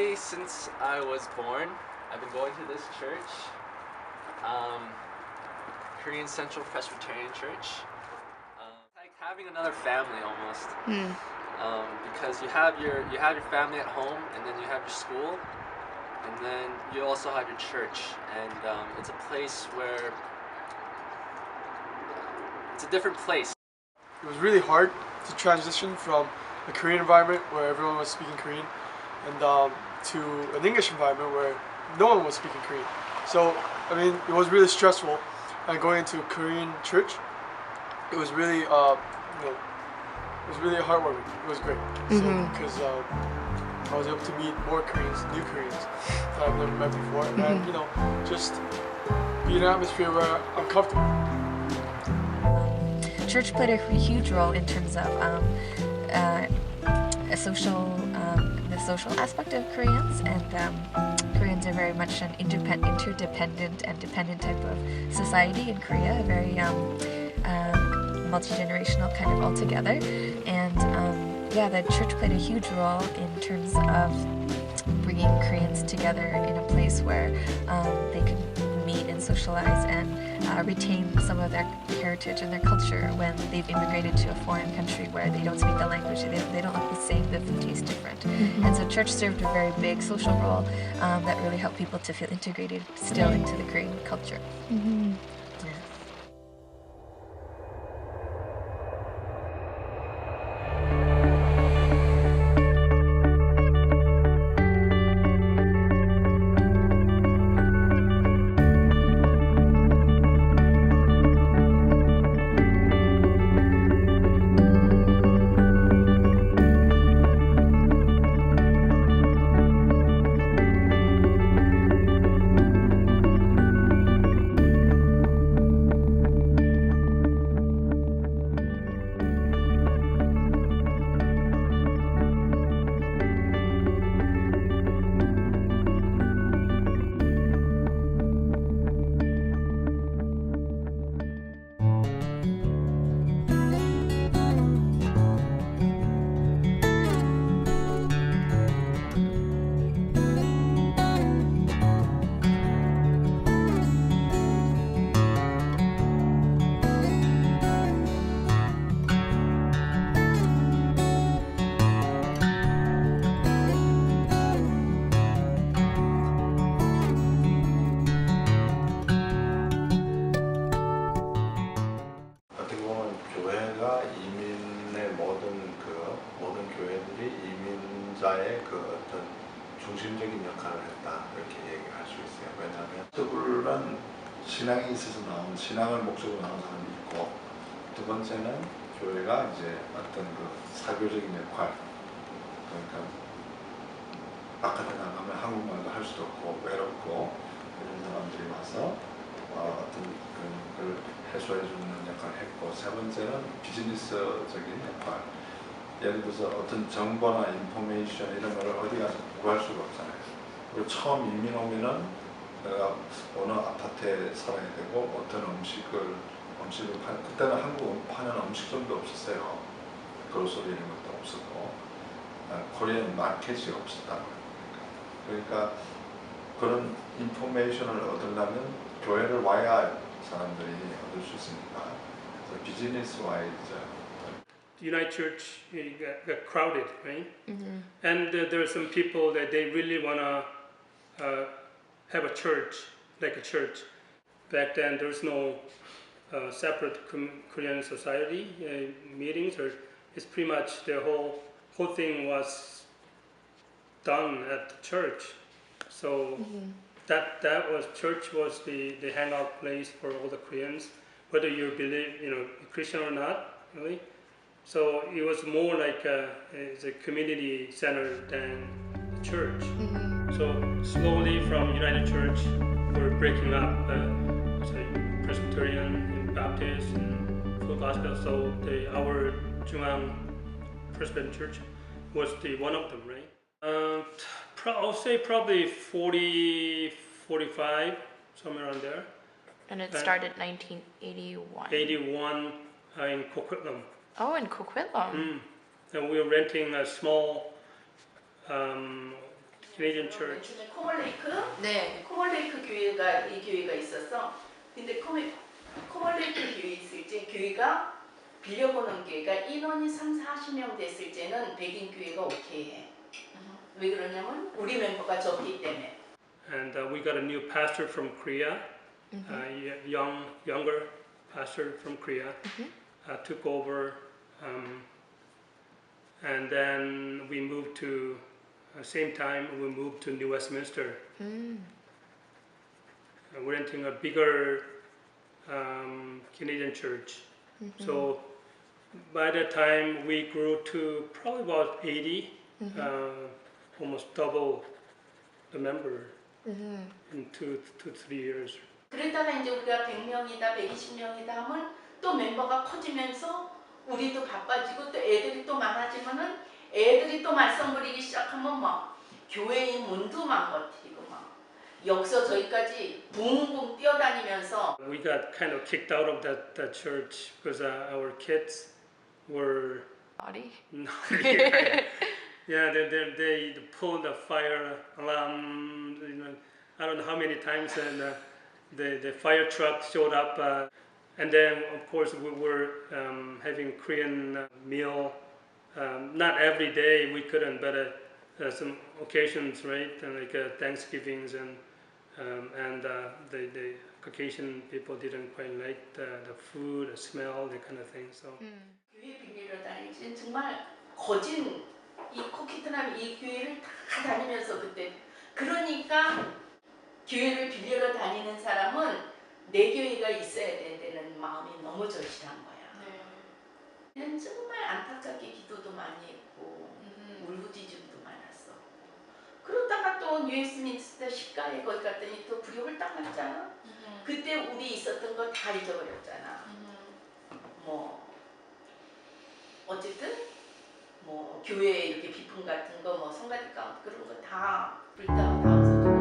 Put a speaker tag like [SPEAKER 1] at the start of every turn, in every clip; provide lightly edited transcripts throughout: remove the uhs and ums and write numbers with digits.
[SPEAKER 1] Basically, since I was born, I've been going to this church, Korean Central Presbyterian Church. Like having another family almost, because you have your family at home, and then you have your school, and then you also have your church, and it's a place where it's a different place.
[SPEAKER 2] It was really hard to transition from a Korean environment where everyone was speaking Korean and to an English environment where no one was speaking Korean. So, I mean, it was really stressful. And going into a Korean church, it was really, it was really heartwarming. It was great. So, because I was able to meet more Koreans, new Koreans that I've never met before, and just be in an atmosphere where I'm comfortable.
[SPEAKER 3] Church played a huge role in terms of the social aspect of Koreans, and Koreans are very much an interdependent and dependent type of society in Korea, a very multi-generational kind of altogether, and the church played a huge role in terms of bringing Koreans together in a place where they could meet and socialize and retain some of their heritage and their culture when they've immigrated to a foreign country where they don't speak the language, they don't look the same, the food tastes different. And so church served a very big social role that really helped people to feel integrated still into the Korean culture.
[SPEAKER 4] 모든 교회들이 이민자의 어떤 중심적인 역할을 했다, 이렇게 얘기할 수 있어요. 왜냐하면 물론 신앙이 있어서 나온, 신앙을 목적으로 나온 사람이 있고, 두 번째는 교회가 이제 어떤 사교적인 역할, 그러니까 바깥에 나가면 한국말도 할 수도 없고 외롭고 이런 사람들이 와서 어떤 그걸 해소해주는 역할을 했고, 세 번째는 비즈니스적인 역할. 예를 들어서 어떤 정보나 인포메이션 이런 거를 어디 가서 구할 수가 없잖아요. 그리고 처음 이민 오면은 내가 어느 아파트에 살아야 되고 어떤 음식을 그때는 한국 파는 음식점도 없었어요. 그로서리 이런 것도 없었고 코리안 마켓이 없었다. 그러니까 그런 인포메이션을 얻으려면 교회를 와야 사람들이 얻을 수 있으니까 비즈니스 와이즈.
[SPEAKER 5] The United Church got crowded, right? And there are some people that they really want to have a church, like a church. Back then, there was no separate Korean society meetings, or it's pretty much the whole thing was done at the church. So that was church was the hangout place for all the Koreans, whether you believe Christian or not, really. So it was more like it's a community center than the church. So slowly from United Church, we're breaking up. Presbyterian and Baptist and Full Gospel. So our Jungang Presbyterian Church was one of them, right? I'll say probably 40, 45, somewhere around there.
[SPEAKER 6] And it started 1981.
[SPEAKER 5] 81 in Coquitlam.
[SPEAKER 6] Oh, in Coquitlam.
[SPEAKER 5] And we were renting a small Canadian church.
[SPEAKER 7] 맨 처음에 코멀레이크?
[SPEAKER 6] 네.
[SPEAKER 7] 코멀레이크 교회가 이 교회가 있었어. 근데 코멀레이크 교회 있을 때 교회가 빌려보는 교회가 인원이 30-40명 됐을 때는 백인 교회가 오케이해. 왜 그러냐면 우리 멤버가 적기 때문에.
[SPEAKER 5] And we got a new pastor from Korea, younger pastor from Korea, took over, and then we moved to. Same time we moved to New Westminster. We're renting a bigger Canadian church. So by that time we grew to probably about 80, almost double the member in two, 3 years.
[SPEAKER 7] 그랬다가 이제 우리가 100명이다, 120명이다 하면 또 멤버가 커지면서 우리도 바빠지고 또 애들이 또 많아지면은 애들이 또 말썽 부리기 시작하면 막 교회의 문도 망가뜨리고 막 여기서 저기까지 붕붕 뛰어다니면서
[SPEAKER 5] We got kind of kicked out of that church because our kids were
[SPEAKER 6] Naughty.
[SPEAKER 5] yeah, they pulled the fire alarm. I don't know how many times, and the fire truck showed up. And then, of course, we were having Korean meal. Not every day we couldn't, but some occasions, right? And like Thanksgivings and the Caucasian people didn't quite like the food, the smell, that kind of thing. So.
[SPEAKER 7] 교회 빌리러 다니지 정말 거진 이 코키트남 이 교회를 다 다니면서 그때 그러니까 교회를 빌리러 다니는 사람은 내 교회가 있어야 된다는 마음이 너무 절실한 거야. 는 정말 안타깝게 기도도 많이 했고 울부짖음도 많았어. 그러다가 또 뉴웨스민스터 시가에 거기 갔더니 또 불이 홀딱 났잖아. 그때 우리 있었던 거 다 잊어버렸잖아. 뭐 어쨌든 뭐 교회 이렇게 비품 같은 거 뭐 성가대 가운데 그런 거 다 불타고 다 없어지고.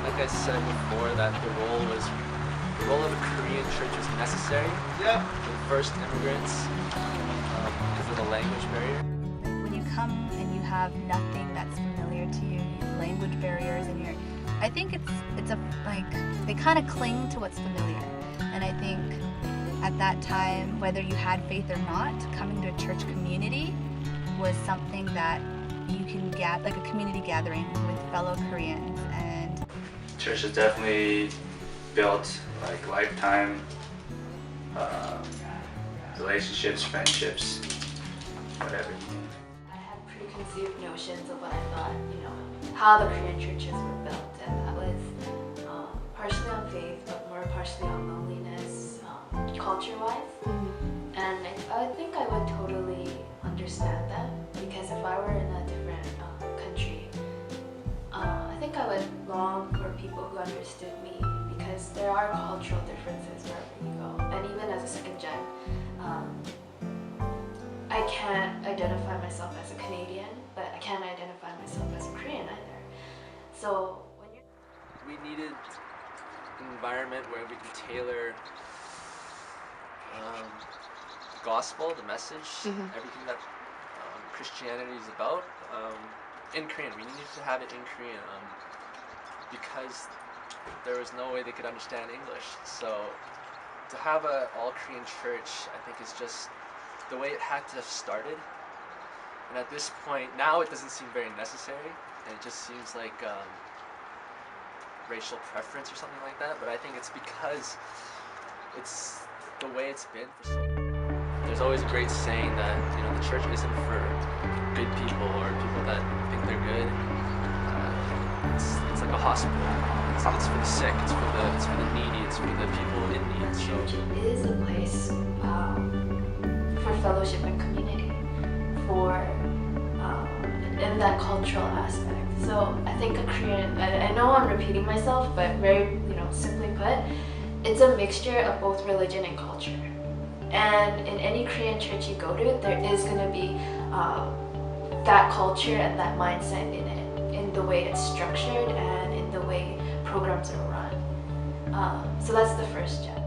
[SPEAKER 1] Like I said before, that the role of a Korean church was necessary for the first immigrants because of the language barrier.
[SPEAKER 8] When you come and you have nothing that's familiar to you, language barriers, and I think it's like they kind of cling to what's familiar. And I think at that time, whether you had faith or not, coming to a church community was something that you can get, like a community gathering with fellow Koreans. And
[SPEAKER 9] church has definitely built like lifetime relationships, friendships, whatever.
[SPEAKER 10] I had preconceived notions of what I thought, how the Korean churches were built, and that was partially on faith, but more partially on loneliness, culture-wise. And I think I would totally understand that, because if I were in a different country, I think I would long for people who understood me, because there are cultural differences wherever you go. And even as a second gen, I can't identify myself as a Canadian, but I can't identify myself as a Korean either. So when you're...
[SPEAKER 1] We needed an environment where we can tailor gospel, the message, everything that Christianity is about, in Korean. We needed to have it in Korean because there was no way they could understand English. So to have a all Korean church, I think is just the way it had to have started. And at this point, now it doesn't seem very necessary, and it just seems like racial preference or something like that. But I think it's because it's the way it's been for so long. There's always a great saying that, you know, the church isn't for good people or people that think they're good. It's like a hospital. It's for the sick. It's for the needy. It's for the people in need. So
[SPEAKER 10] it is a place for fellowship and community, for in that cultural aspect. So I think a Korean, I know I'm repeating myself, but very, simply put, it's a mixture of both religion and culture. And in any Korean church you go to, there is going to be that culture and that mindset in it, in the way it's structured and in the way programs are run. So that's the first step.